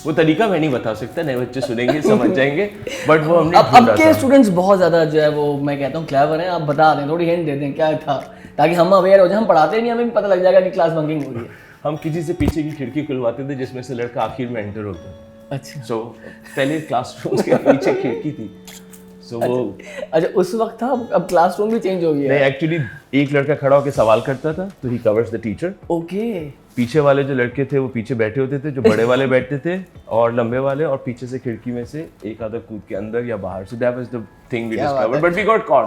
वो तरीका मैं नहीं बता सकता, नए बच्चे सुनेंगे समझ जाएंगे, बट वो हमने अब के स्टूडेंट्स बहुत ज़्यादा जो है वो मैं कहता हूँ क्लेवर हैं। आप बता दें, थोड़ी हिंट दे दें क्या था, ताकि हम अवेयर हो जाए। हम पढ़ाते नहीं, हमें भी पता लग जाएगा कि क्लास बंकिंग हो रही है। हम किसी से पीछे की खिड़की खुलवाते थे जिसमें से लड़का आखिर में एंटर होता। अच्छा। सो पहले क्लासरूम के पीछे खिड़की थी, सो वो अच्छा उस वक्त था, अब क्लासरूम भी चेंज हो गया नहीं, एक्चुअली एक लड़का खड़ा होकर सवाल करता था तो ही कवर्स द टीचर। ओके। पीछे वाले जो लड़के थे वो पीछे बैठे होते थे, जो बड़े वाले बैठते थे और लंबे वाले, और पीछे से खिड़की में से एक आधा कूद के अंदर या बाहर। So that was the thing we discovered, but we got caught.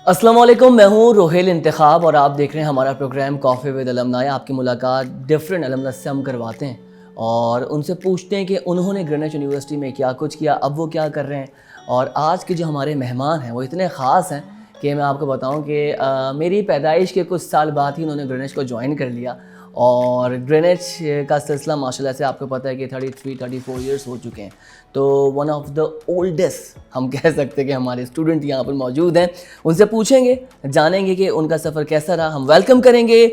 अस्सलाम वालेकुम, मैं हूँ रोहेल इंतखाब और आप देख रहे हैं हमारा प्रोग्राम कॉफ़ी विद अलमनाई। आपकी मुलाकात डिफरेंट अलमनास से हम करवाते हैं और उनसे पूछते हैं कि उन्होंने ग्रीनिच यूनिवर्सिटी में क्या कुछ किया, अब वो क्या कर रहे हैं। और आज के जो हमारे मेहमान हैं वो इतने ख़ास हैं कि मैं आपको बताऊं कि मेरी पैदाइश के कुछ साल बाद ही उन्होंने ग्रीनिच को ज्वाइन कर लिया। और ग्रीनिच का सिलसिला माशाल्लाह से आपको पता है कि 33-34 इयर्स हो चुके हैं। तो वन ऑफ द ओल्डेस्ट हम कह सकते हैं कि हमारे स्टूडेंट यहाँ पर मौजूद हैं। उनसे पूछेंगे, जानेंगे कि उनका सफ़र कैसा रहा। हम वेलकम करेंगे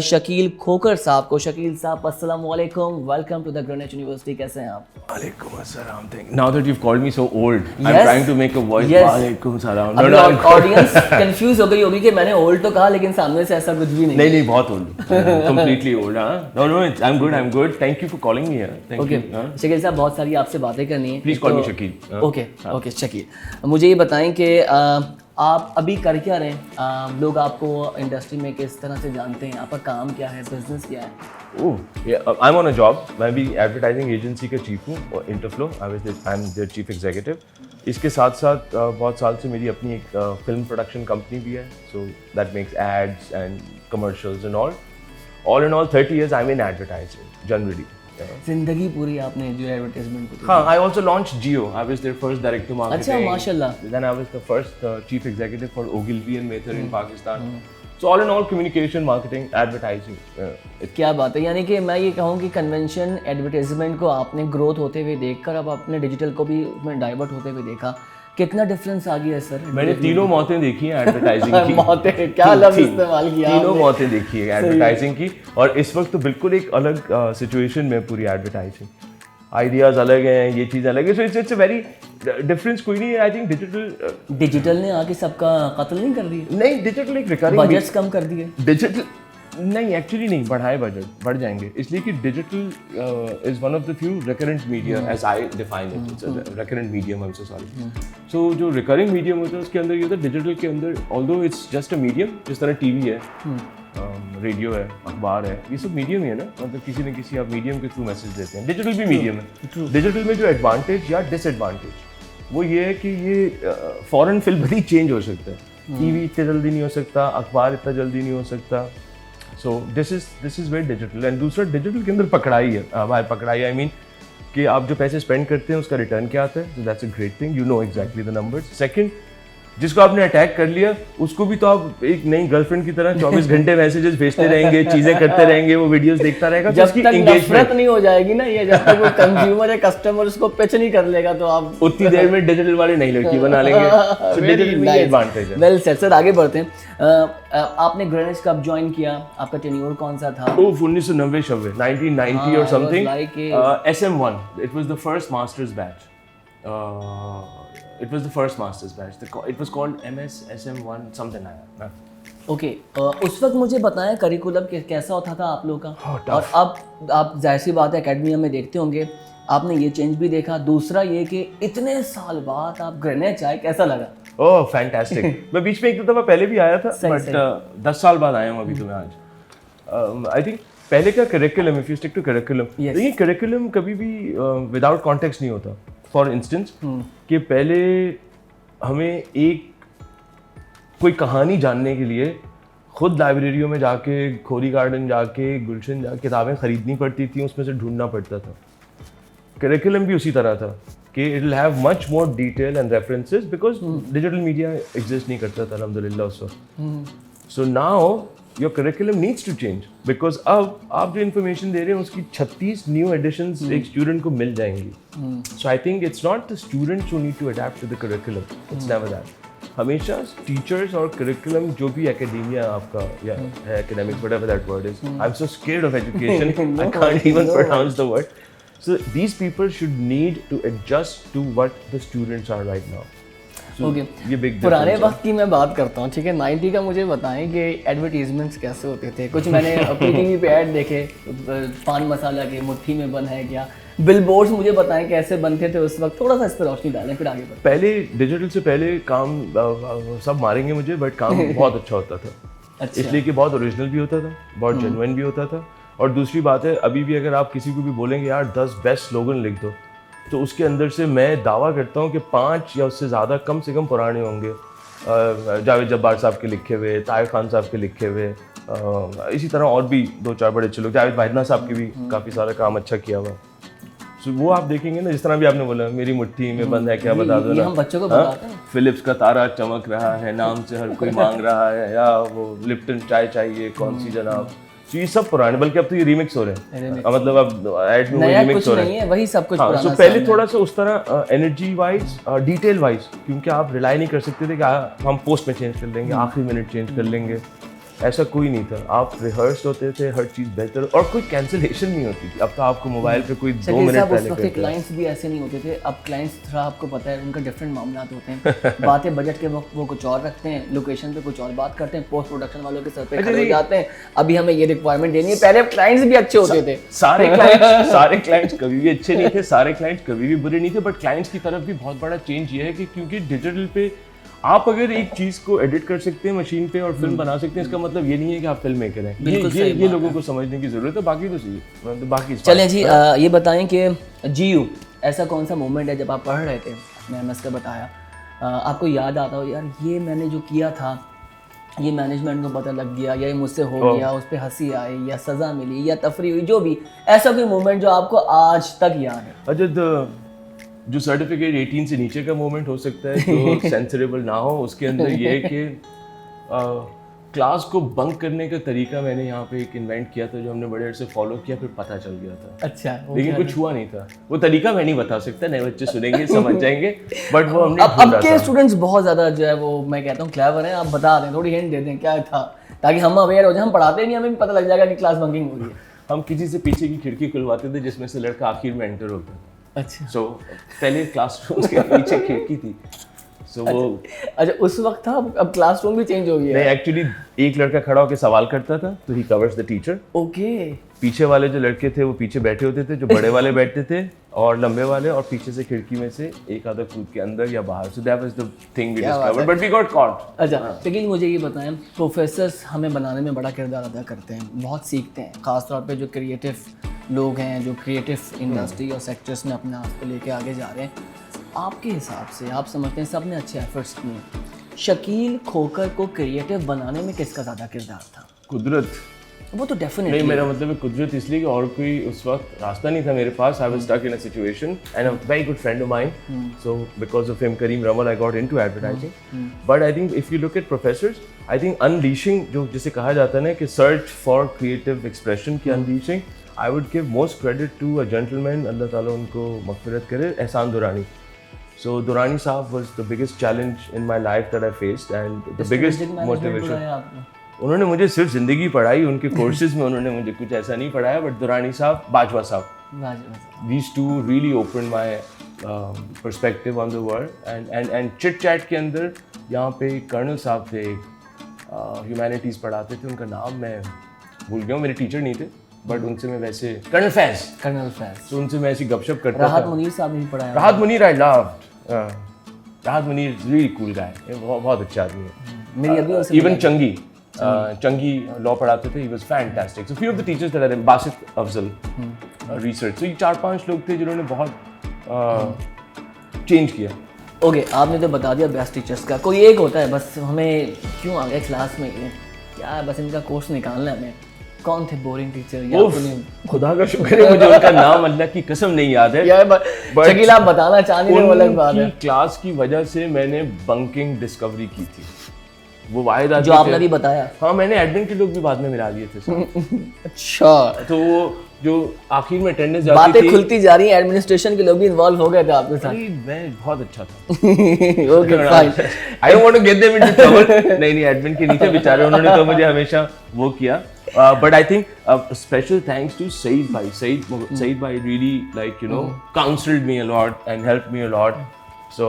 शकील खोकर साहब को। शकील साहब अस्सलाम वालेकुम, welcome to the Greenwich university. कैसे हैं आप? वालेकुम अस्सलाम। Thank now that you have called me so old, I am trying to make a voice. वालेकुम सलाम। ऑडियंस कंफ्यूज हो गई होगी कि मैंने ओल्ड तो कहा लेकिन सामने से ऐसा कुछ भी नहीं। नहीं, बहुत old, completely old. No, I am good, thank you for calling me here. Thank you. Shakeel साहब बहुत सारी आपसे बातें करनी है, please call me Shakeel. Okay Shakeel, मुझे ये बताएं कि आप अभी कर क्या रहे हैं? लोग आपको इंडस्ट्री में किस तरह से जानते हैं? आपका काम क्या है, बिजनेस क्या है? I am on a job. मैं भी एडवर्टाइजिंग एजेंसी का चीफ हूँ, Interflow. I am their chief executive. इसके साथ साथ बहुत साल से मेरी अपनी एक फिल्म प्रोडक्शन कंपनी भी है, so that makes ads and commercials and all in all 30 years I'm in advertising generally. जिंदगी पूरी आपने जो एडवर्टाइजमेंट को। हाँ, I also launched Jio. I was their first director marketing. अच्छा माशाल्लाह। Then I was the first chief executive for Ogilvy and Mather in Pakistan. So all in all communication, marketing, advertising. क्या बात है, यानी कि मैं ये कहूँ कि कन्वेंशन एडवर्टाइजमेंट को आपने ग्रोथ होते हुए देखकर अब आपने डिजिटल को भी उसमें डाइवर्ट होते हुए देखा। कितना डिफरेंस आ गया है सर? मैंने तीनों मौतें देखी हैं एडवर्टाइजिंग की। मौतें क्या लफ्ज़ इस्तेमाल किया? तीनों मौतें देखी है एडवर्टाइजिंग की, और इस वक्त तो बिल्कुल एक अलग सिचुएशन में पूरी एडवर्टाइजिंग। आइडियाज़ अलग हैं, ये चीज़ अलग है, so it's a very difference कोई नहीं है। आई थिंक डिजिटल ने आके सबका कत्ल नहीं कर दिया? नहीं, डिजिटल एक रिकरिंग, बजट्स कम कर दिए। डिजिटल नहीं, एक्चुअली नहीं बढ़ाए, बजट बढ़ जाएंगे, इसलिए कि digital is one of the few recurrent media as I define it. It's recurrent medium, I am so sorry. So जो रिकरिंग मीडियम होता है उसके अंदर ये होता है, डिजिटल के अंदर although it's just a medium, जिस तरह टीवी है, रेडियो है, अखबार है, ये सब मीडियम ही है ना, मतलब किसी न किसी आप मीडियम के थ्रू मैसेज देते हैं। डिजिटल भी मीडियम है। डिजिटल में जो एडवांटेज या डिसएडवांटेज वो ये है कि ये फॉरेन फिल्म भी चेंज हो सकता है। टीवी इतना जल्दी नहीं हो सकता, अखबार इतना जल्दी नहीं हो सकता। So this is very digital. And दूसरा, डिजिटल के अंदर पकड़ाई है। पकड़ाई आई मीन कि आप जो पैसे स्पेंड करते हैं उसका रिटर्न क्या आता है, so that's a great thing, you know exactly the numbers. Second, जिसको आपने अटैक कर लिया उसको भी तो आप एक नई गर्लफ्रेंड की तरह 24 घंटे मैसेजेस भेजते रहेंगे, चीजें करते रहेंगे, वो वीडियोस देखता रहेगा। जब तक नफरत नहीं हो जाएगी ना, ये जब तक वो कंज्यूमर या कस्टमर उसको पिच नहीं कर लेगा तो आप उतनी देर में डिजिटल वाले नई लड़की बना लेंगे। सो डिजिटल में ये एडवांटेज है। वेल सेड सर, आगे बढ़ते हैं। आपने ग्रीनिच कब ज्वाइन किया? आपका टेन्योर कौन सा था? 1990 or something. SM1. It was the first master's batch. It was the first master's batch. It was called MS SM1 something like that. Okay, उस वक्त मुझे बताएं करिकुलम कैसा होता था आप लोगों का? और अब आप जाहिर सी बात है एकेडमिया में देखते होंगे, आपने ये चेंज भी देखा। दूसरा ये कि इतने साल बाद आप ग्रीनिच आए, कैसा लगा? Oh fantastic. मैं बीच में एक दफ़ा पहले भी आया था, बट 10 साल बाद आया हूँ अभी तो मैं आज। आई थिंक पहले का curriculum, if you stick to curriculum, ये करिकुलम कभी भी विदाउट कॉन्टेक्स्ट नहीं होता। फॉर इंस्टेंस कि पहले हमें एक कोई कहानी जानने के लिए खुद लाइब्रेरियों में जाके, खोरी गार्डन जाके, गुलशन जाके किताबें ख़रीदनी पड़ती थी, उसमें से ढूंढना पड़ता था। करिकुलम भी उसी तरह था कि it will have much more detail and references because digital media exist नहीं करता था अल्हम्दुलिल्लाह उस वक्त। So now your curriculum needs to change because अब आप जो इन्फॉर्मेशन दे रहे हैं उसकी 36 न्यू एडिशंस एक स्टूडेंट को मिल जाएंगी। So I think it's not the students who need to adapt to the curriculum, it's never that. हमेशा टीचर्स और करिकुलम जो भी एकेडेमिया आपका या academic whatever that word is, I am so scared of education, I can't even pronounce the word. So these people should need to adjust to what the students are right now. Okay ये big पुराने difference है। वक्त की मैं बात करता हूँ, ठीक है। 90 का मुझे बताएं कि एडवर्टीजमेंट्स कैसे होते थे। कुछ मैंने पीटीवी पे ऐड देखे, पान मसाला के मुट्ठी में बंद है क्या, बिलबोर्ड्स मुझे बताएं कैसे बनते थे उस वक्त, थोड़ा सा इस पर रोशनी डालें फिर आगे बढ़ें। पहले डिजिटल से पहले काम सब मारेंगे मुझे, बट काम बहुत अच्छा होता था। अच्छा। इसलिए कि बहुत ओरिजिनल भी होता था, बहुत जेन्युइन भी होता था। और दूसरी बात है, अभी भी अगर आप किसी को भी बोलेंगे यार 10 बेस्ट स्लोगन लिख दो, तो उसके अंदर से मैं दावा करता हूँ कि 5 या उससे ज़्यादा कम से कम पुराने होंगे। जावेद जब्बार साहब के लिखे हुए, ताहिर खान साहब के लिखे हुए, इसी तरह और भी 2-4 बड़े अच्छे लोग, जावेद वाहिदना साहब की भी काफ़ी सारा काम अच्छा किया हुआ। सो वो आप देखेंगे ना, जिस तरह भी आपने बोला मेरी मुट्ठी में बंद है क्या, बता दो ना, हम बच्चों को बताते हैं। फिलिप्स का तारा चमक रहा है, नाम से हर कोई मांग रहा है, या वो लिप्टन चाय चाहिए कौन सी जनाब। तो ये सब पुराने, बल्कि अब तो ये रीमिक्स हो रहे हैं। मतलब अब ऐड में नया रीमिक्स कुछ हो रहे नहीं हैं। है, वही सब कुछ पुराना। तो पहले थोड़ा सा उस तरह एनर्जी वाइज, डिटेल वाइज, क्योंकि आप रिलाई नहीं कर सकते थे कि हम पोस्ट में चेंज कर लेंगे, आखिरी मिनट चेंज कर लेंगे, ऐसा कोई नहीं था। आप रिहर्स होते थे, हर चीज़ बेहतर, और कोई कैंसिलेशन नहीं होती थी। अब तो आपको मोबाइल पे कोई 2 मिनट पहले कहते हैं। क्लाइंट्स भी ऐसे नहीं होते थे। अब क्लाइंट्स थोड़ा आपको पता है उनका डिफरेंट मामला होते हैं। बातें बजट के वक्त वो कुछ और रखते हैं, लोकेशन पे कुछ और बात करते हैं, पोस्ट प्रोडक्शन वालों के सर पे खड़े हो जाते हैं, अभी हमें ये रिक्वायरमेंट देनी है। पहले क्लाइंट्स भी अच्छे होते थे। सारे क्लाइंट्स कभी भी अच्छे नहीं थे, सारे क्लाइंट्स कभी भी बुरे नहीं थे, बट क्लाइंट्स की तरफ भी बहुत बड़ा चेंज ये है कि क्योंकि डिजिटल पे आप अगर एक चीज को एडिट कर सकते हैं मशीन पे और फिल्म बना सकते हैं, इसका मतलब ये नहीं है कि आप फिल्म मेकर हैं। ये लोगों को समझने की जरूरत है, बाकी तो सही है। बाकी चलें जी, ये बताएं कि जीयू ऐसा कौन सा मोमेंट है जब आप पढ़ रहे थे, आपने एमएस का बताया, आपको याद आता हो यार ये मैंने जो किया था, ये मैनेजमेंट को पता लग गया, या ये मुझसे हो गया, उस पर हंसी आई या सज़ा मिली या तफरी हुई, जो भी ऐसा कोई मोमेंट जो आपको आज तक याद है? अच्छा, जो सर्टिफिकेट 18 से नीचे का मोमेंट हो सकता है जो सेंसरेबल ना हो, उसके अंदर ये है कि क्लास को बंक करने का तरीका मैंने यहाँ पे एक इन्वेंट किया था, जो हमने बड़े अरसे फॉलो किया, फिर पता चल गया था। अच्छा, लेकिन कुछ हुआ नहीं था। वो तरीका मैं नहीं बता सकता, नए बच्चे सुनेंगे समझ जाएंगे, बट वो हमने अब के स्टूडेंट्स बहुत ज़्यादा जो है वो मैं कहता हूँ क्लेवर हैं। आप बता दें, थोड़ी हिंट दे दें क्या था, ताकि हम अवेयर हो जाए। हम पढ़ाते नहीं, हमें भी पता लग जाएगा कि क्लास बंकिंग हो रही है। हम किसी से पीछे की खिड़की खुलवाते थे जिसमें से लड़का आखिर में एंटर होता था। अच्छा। सो पहले क्लासरूम के पीछे खिड़की थी। सो वो अच्छा उस वक्त था, अब क्लासरूम भी चेंज हो गया है। नहीं, एक्चुअली एक लड़का खड़ा होकर सवाल करता था, तो ही कवर्स द टीचर। ओके। पीछे वाले जो लड़के थे वो पीछे बैठे होते थे, जो बड़े वाले बैठते थे और लंबे वाले, और पीछे से खिड़की में से एक आधा कूद के अंदर या बाहर। So that was the thing we discovered, but we got caught. अच्छा, लेकिन मुझे ये बताएं, प्रोफेसर्स हमें बनाने में बड़ा किरदार अदा करते हैं, बहुत सीखते हैं, खासतौर पे जो क्रिएटिव लोग हैं, जो क्रिएटिव इंडस्ट्री और सेक्टर्स में अपने आप को लेके आगे जा रहे हैं। आपके हिसाब से आप समझते हैं सब ने अच्छे एफर्ट्स किए, शकील खोकर को क्रिएटिव बनाने में किसका ज़्यादा किरदार था? कुदरत। वो तो डेफिनेटली नहीं, मेरा मतलब है कुदरत, इसलिए कि और कोई उस वक्त रास्ता नहीं था मेरे पास। I was stuck in a situation and a very good friend of mine, so because of him, Karim Ramal, I got into advertising. But I think if you look at professors, I think unleashing, जो जिसे कहा जाता है ना कि search for creative expression की unleashing, I would give most credit to a gentleman, Allah ताला उनको मगफिरत करे, एहसान Durrani. So Durrani Saab was the biggest challenge in my life that I faced and the biggest motivation. उन्होंने मुझे सिर्फ जिंदगी पढ़ाई, उनके कोर्सेज में उन्होंने मुझे कुछ ऐसा नहीं पढ़ाया, बट दुरानी साहब, बाजवा साहब, these two really opened my perspective on the world and chit chat के अंदर यहाँ पे कर्नल साहब थे, ह्यूमैनिटीज़ पढ़ाते थे, उनका नाम मैं भूल गया हूँ, मेरे टीचर नहीं थे, बट उनसे मैं वैसे कर्नल फैज, तो उनसे मैं ऐसी गपशप करता था। राहत मुनीर साहब ने पढ़ाया। राहत मुनीर, आई लव्ड राहत मुनीर, रियली कूल गाय, बहुत अच्छा आदमी है। मेरी अभी इवन चंगी लॉ पढ़ाते थे, he was fantastic. So few of the teachers that are Basit Afzal research, तो ये 4-5 लोग थे जिन्होंने बहुत चेंज किया। ओके, आपने तो बता दिया बेस्ट टीचर्स का, कोई एक होता है बस हमें क्यों आ गए क्लास में क्या, बस इनका कोर्स निकालना है हमें, कौन थे बोरिंग टीचर? या खुदा का शुक्र है मुझे उनका नाम अल्लाह की कसम नहीं याद है यार, शकील आप बताना चाहने वो अलग बात है। क्लास की वजह से मैंने बंकिंग डिस्कवरी की थी, वो वाहिद जो आपने भी बताया। हाँ, मैंने एडमिन के लोग भी बाद में मिला दिए थे। अच्छा, तो वो जो आखिर में अटेंडेंस जाती बातें थी, खुलती जा रही हैं, एडमिनिस्ट्रेशन के लोग भी इन्वॉल्व हो गए थे आपके साथ। मैं बहुत अच्छा था। Okay fine, I don't want to get them into trouble. नहीं, एडमिन के नीचे बेचारे, उन्होंने तो मुझे हमेशा वो किया। But I think special thanks to Saeed bhai. Saeed bhai really counseled me a lot and helped me a lot. So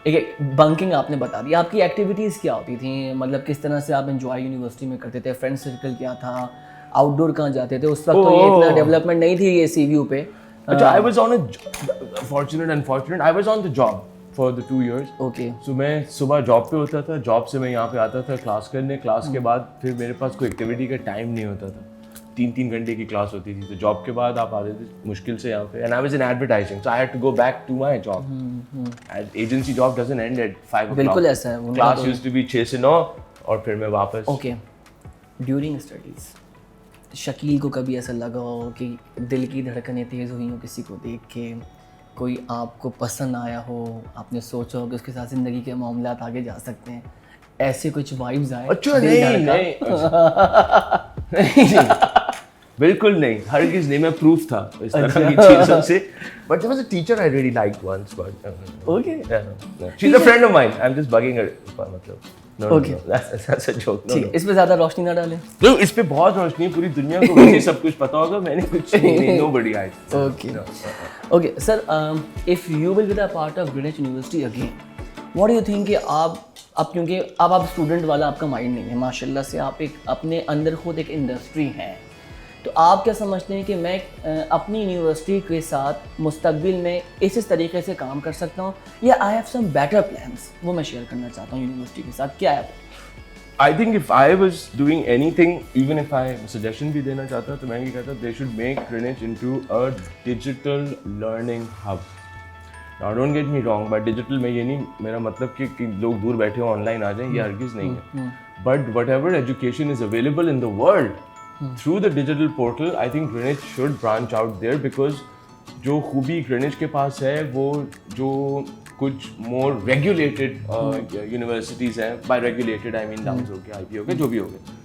एक बंकिंग आपने बता दी, आपकी एक्टिविटीज़ क्या होती थी, मतलब किस तरह से आप एंजॉय यूनिवर्सिटी में करते थे, फ्रेंड सर्कल क्या था, आउटडोर कहाँ जाते थे? उस वक्त तो ये इतना डेवलपमेंट नहीं थी ये CVU पे। अच्छा, I was on unfortunate, I was on the job for the 2 years. Okay. So मैं सुबह जॉब पे होता था, जॉब से मैं यहाँ पे आता था क्लास करने, क्लास के बाद फिर मेरे पास कोई एक्टिविटी का टाइम नहीं होता था। 3-3 घंटे की क्लास होती थी, तो जॉब के बाद आप आते थे मुश्किल से यहाँ पे, and I was in advertising, so I had to go back to my job. And agency job doesn't end at 5 o'clock. बिल्कुल ऐसा है। Class used to be 6 से 9 और फिर मैं वापस। Okay. During studies, शकील को कभी ऐसा लगा हो कि दिल की धड़कनें तेज़ हुई हो किसी को देख के, कोई आपको पसंद आया हो, आपने सोचा हो कि उसके साथ ज़िंदगी के मामलात आगे जा सकते हैं, ऐसे कुछ वाइब्स आए? अच्छा, नहीं बिल्कुल नहीं, हरगिज़ नहीं, मैं प्रूफ था इस तरह की चीज़ों से। But there was a teacher I really liked once, but Okay. Yeah. She's a friend of mine. I'm just bugging her. मतलब no, Okay. no, that's a joke. No, ठीक, no. इस पे ज़्यादा रोशनी ना डालें। तो इस पे बहुत रोशनी है, पूरी दुनिया को वैसे सब कुछ पता होगा, मैंने कुछ नहीं, nobody I. Okay. Okay, sir, if you will be a part of Greenwich University again, what do you think कि आप क्योंकि अब आप स्टूडेंट वाला आपका माइंड नहीं है, माशाल्लाह से आप एक अपने अंदर खुद एक इंडस्ट्री है, तो आप क्या समझते हैं कि मैं अपनी यूनिवर्सिटी के साथ मुस्तकबिल में इस तरीके से काम कर सकता हूँ, या I have some better plans, वो मैं शेयर करना चाहता हूँ यूनिवर्सिटी के साथ, क्या है? I think if I was doing anything, even if I suggestion भी देना चाहता तो मैं ये कहता they should make Greenwich into a digital learning hub. Now don't get me wrong, but digital में ये नहीं मेरा मतलब कि लोग दूर बैठे हो ऑनलाइन आ जाएं, ये हरगिज़ नहीं है। But whatever education is available in the world through the digital portal, I think Greenwich should branch out there, because जो खूबी Greenwich के पास है वो जो कुछ more regulated universities हैं, by regulated I mean downs हो गए, IB हो गए, जो भी हो गए,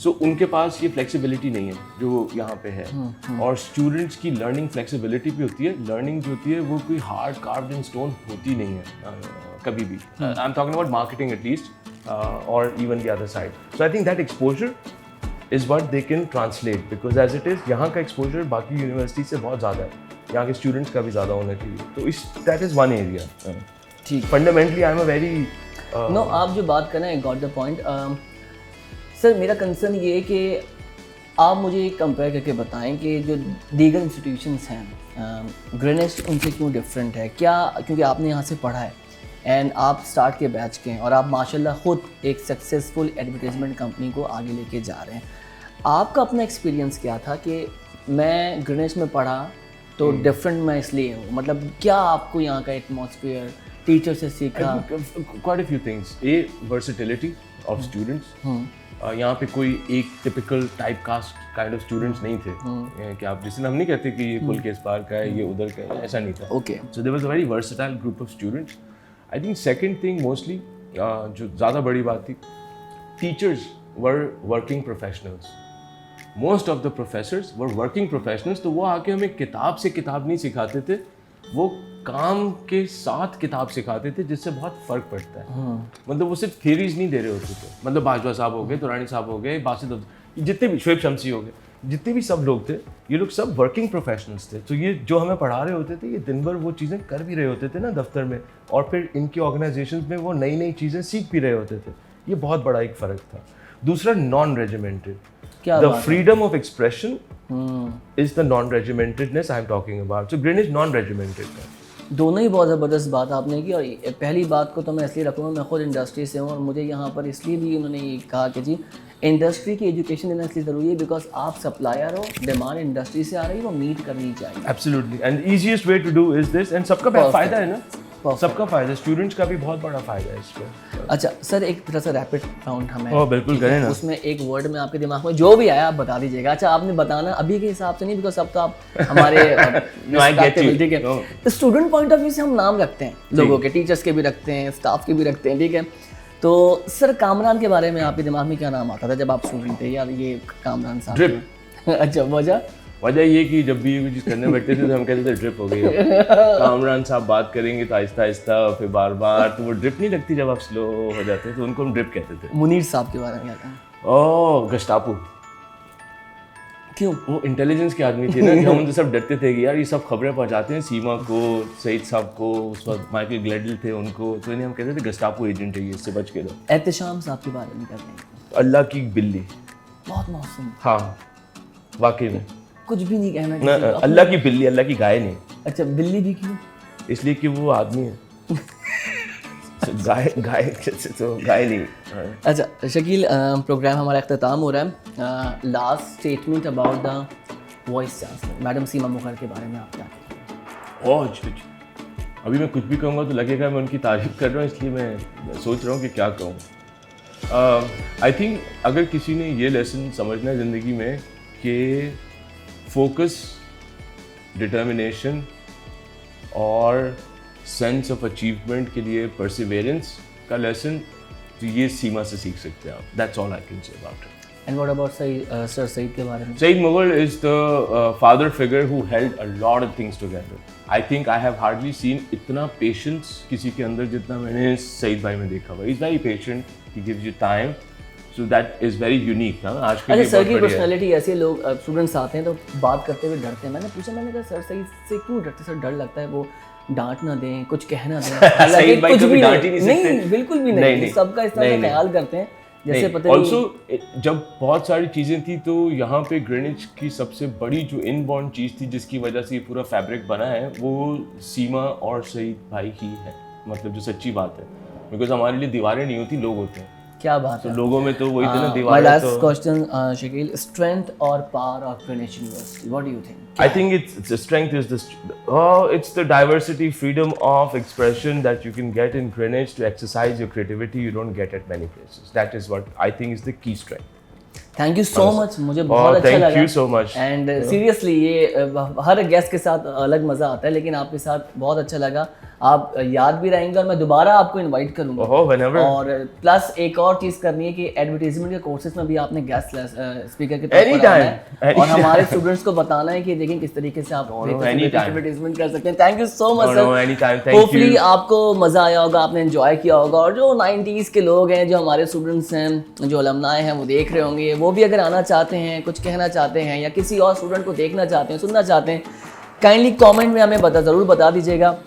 so उनके पास ये flexibility नहीं है जो यहाँ पे है। और students की learning flexibility भी होती है, learning जो होती है वो कोई hard carved in stone होती नहीं है कभी भी। I'm talking about marketing at least, or even the other side. So I think that exposure is what they can translate, because as it is यहाँ का exposure बाकी यूनिवर्सिटी से बहुत ज़्यादा है, यहाँ के स्टूडेंट्स का भी ज़्यादा होना चाहिए, तो इस that is one area. ठीक, Fundamentally I'm a very no, आप जो बात कर रहे हैं, got the point. सर मेरा कंसर्न ये है कि आप मुझे कंपेयर करके बताएं कि जो दीगर इंस्टीट्यूशंस हैं ग्रीनिच उनसे क्यों डिफरेंट है, क्या क्योंकि आपने यहाँ से पढ़ा है एंड आप स्टार्ट के बैच के हैं और आप माशाल्लाह खुद एक सक्सेसफुल एडवर्टाइजमेंट कंपनी को आगे लेके जा रहे हैं, आपका अपना एक्सपीरियंस क्या था कि मैं ग्रीनिच में पढ़ा तो डिफरेंट मैं इसलिए हूँ, मतलब क्या आपको यहाँ का एटमॉस्फेयर, टीचर से सीखा? quite a few things. A, versatility of students. यहाँ पे कोई एक typical type caste kind of students नहीं थे कि आप जिसने हम नहीं कहते कि ये पुल के इस पार का है, ये उधर का है, ऐसा नहीं था। Okay, so there was a very versatile group of students. I think second thing mostly जो ज़्यादा बड़ी बात थी, teachers were working professionals, most of the professors were working professionals. तो वो आके हमें किताब से किताब नहीं सिखाते थे, वो काम के साथ किताब सिखाते थे, जिससे बहुत फ़र्क पड़ता है। मतलब वो सिर्फ थियरीज नहीं दे रहे होते थे, मतलब बाजवा साहब हो गए, दुरानी साहब हो गए, बासित जितने भी, शोएब शमसी हो गए, जितने भी सब लोग थे, ये लोग सब वर्किंग प्रोफेशनल्स थे। तो ये जो हमें पढ़ा रहे होते थे, ये दिन भर वो चीज़ें कर भी रहे होते थे ना दफ्तर में, और फिर इनकी ऑर्गेनाइजेशंस में वो नई नई चीज़ें सीख भी रहे होते थे। ये बहुत बड़ा एक फ़र्क था। दूसरा, non regimented, the freedom of expression is the non regimentedness I am talking about. So Greenwich non regimented है। दोनों ही बहुत ज़बरदस्त बात आपने की, और पहली बात को तो मैं इसलिए रखूँगा, मैं खुद इंडस्ट्री से हूँ और मुझे यहाँ पर इसलिए भी उन्होंने ये कहा कि जी इंडस्ट्री की एजुकेशन देना इसलिए ज़रूरी है बिकॉज आप सप्लायर हो, डिमांड इंडस्ट्री से आ रही है, वो मीट करनी चाहिए। Absolutely, and easiest way to do is this, and सबका फ़ायदा है ना, सबका फ़ायदा, स्टूडेंट्स का भी बहुत बड़ा फ़ायदा है इसमें। अच्छा सर, एक तरह से रैपिड राउंड हमें, बिल्कुल करें ना, उसमें एक वर्ड में आपके दिमाग में जो भी आया आप बता दीजिएगा। अच्छा, आपने बताना अभी के हिसाब से नहीं, बिकॉज अब तो आप हमारे ठीक है, स्टूडेंट पॉइंट ऑफ व्यू से हम नाम रखते हैं लोगों के, टीचर्स के भी रखते हैं, स्टाफ के भी रखते हैं, ठीक है। तो सर कामरान के बारे में आपके दिमाग में क्या नाम आता था जब आप स्टूडेंट थे? यार ये कामरान साहब। ड्रिप। अच्छा, वजह ये कि जब भी ये चीज़ करने बैठते थे तो हम कहते थे ड्रिप हो गई। कामरान साहब बात करेंगे तो आहिस्ता आहिस्ता, फिर बार बार, तो वो ड्रिप नहीं लगती जब आप स्लो हो जाते, तो उनको हम ड्रिप कहते थे। मुनीर साहब के बारे में क्या? ओह गस्टापो, क्यों? वो इंटेलिजेंस के आदमी थे ना कि हम उनसे सब डरते थे कि यार ये सब खबरें पहुंचाते हैं सीमा को, सईद साहब को, उस वक्त माइकल ग्लेडल थे उनको, तो इन्हें हम कहते थे गस्टापो एजेंट है ये, इससे बच के रहो। एहतशाम साहब के बारे में क्या कहेंगे? अल्लाह की बिल्ली। बहुत मौसम, हाँ वाकई में कुछ भी नहीं कहना ना, किसी को। अल्लाह की बिल्ली, अल्लाह की गाय नहीं, अच्छा, बिल्ली भी क्यों? इसलिए कि वो आदमी है। गाय गाय तो गाय नहीं। अच्छा शकील, प्रोग्राम हमारा अख्ताम हो रहा है। Last statement about the vice chancellor madam Seema Mukhar के बारे में आप क्या कहेंगे? ओह अभी मैं कुछ भी कहूँगा तो लगेगा मैं उनकी तारीफ कर रहा हूँ, इसलिए मैं सोच रहा हूँ कि क्या कहूँ। आई थिंक अगर किसी ने ये लेसन समझना है ज़िंदगी में कि फोकस, डिटर्मिनेशन और सेंस ऑफ अचीवमेंट के लिए परसिवेरेंस का लेसन, तो ये सीमा से सीख सकते हैं आप। That's all I can say about it. And what about sir Saeed के बारे में? Saeed Mughal is the father figure who held a lot of things together. I think I have hardly seen इतना patience किसी के अंदर जितना मैंने सईद भाई में देखा हुआ। He's very patient, he gives you time, so that is very unique। हाँ आज के लिए सर की बहुत बढ़िया है। पर्सनालिटी ऐसे लोग स्टूडेंट्स आते हैं तो बात करते हुए डरते हैं। मैंने पूछा, मैंने कहा सर सईद से क्यों डरते? सर डर लगता है वो डांट ना दें, कुछ कह ना दें। हालांकि सईद भाई कुछ कभी भी डांट ही नहीं सकते। नहीं, बिल्कुल भी नहीं, सबका इस तरह का ख्याल करते हैं जैसे पता नहीं। ऑल्सो जब बहुत सारी चीज़ें थी तो यहाँ पे ग्रीनिच की सबसे बड़ी जो इनबॉर्न चीज़ थी जिसकी वजह से ये पूरा फैब्रिक बना है वो सीमा और सईद भाई ही है, मतलब जो सच्ची बात है। बिकॉज हमारे लिए दीवारें नहीं होती, लोग होते हैं। क्या बात तो है। लोगों में तो वही थे ना माय दीवारें। लास्ट तो क्वेश्चन शकील, स्ट्रेंथ और power of Greenwich university, what do you think? I think it's the strength is it's the diversity, freedom of expression that you can get in Greenwich to exercise your creativity you don't get at many places. That is what I think is the key strength. Thank you so much, मुझे बहुत अच्छा लगा। Thank you so much. And seriously ये हर guest के साथ अलग मज़ा आता है, लेकिन आपके साथ बहुत अच्छा लगा। आप याद भी रहेंगे और मैं दोबारा आपको इनवाइट करूंगा। whenever। और प्लस एक और चीज़ करनी है कि एडवर्टीजमेंट के कोर्सेज में भी आपने गेस्ट स्पीकर के तौर पर आना है और हमारे स्टूडेंट्स को बताना है कि देखें किस तरीके से आप एडवर्टीजमेंट कर सकते हैं। Thank you so much sir. Hopefully आपको मज़ा आया होगा, आपने एंजॉय किया होगा। और जो 90s के लोग हैं, जो हमारे स्टूडेंट्स हैं, जो अलमनाए हैं, वो देख रहे होंगे, वो भी अगर आना चाहते हैं, कुछ कहना चाहते हैं या किसी और स्टूडेंट को देखना चाहते हैं, सुनना चाहते हैं, काइंडली कमेंट में हमें ज़रूर बता दीजिएगा।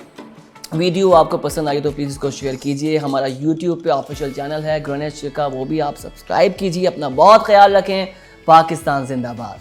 वीडियो आपको पसंद आई तो प्लीज़ इसको शेयर कीजिए। हमारा यूट्यूब पे ऑफिशियल चैनल है ग्रीनिच का, वो भी आप सब्सक्राइब कीजिए। अपना बहुत ख्याल रखें। पाकिस्तान जिंदाबाद।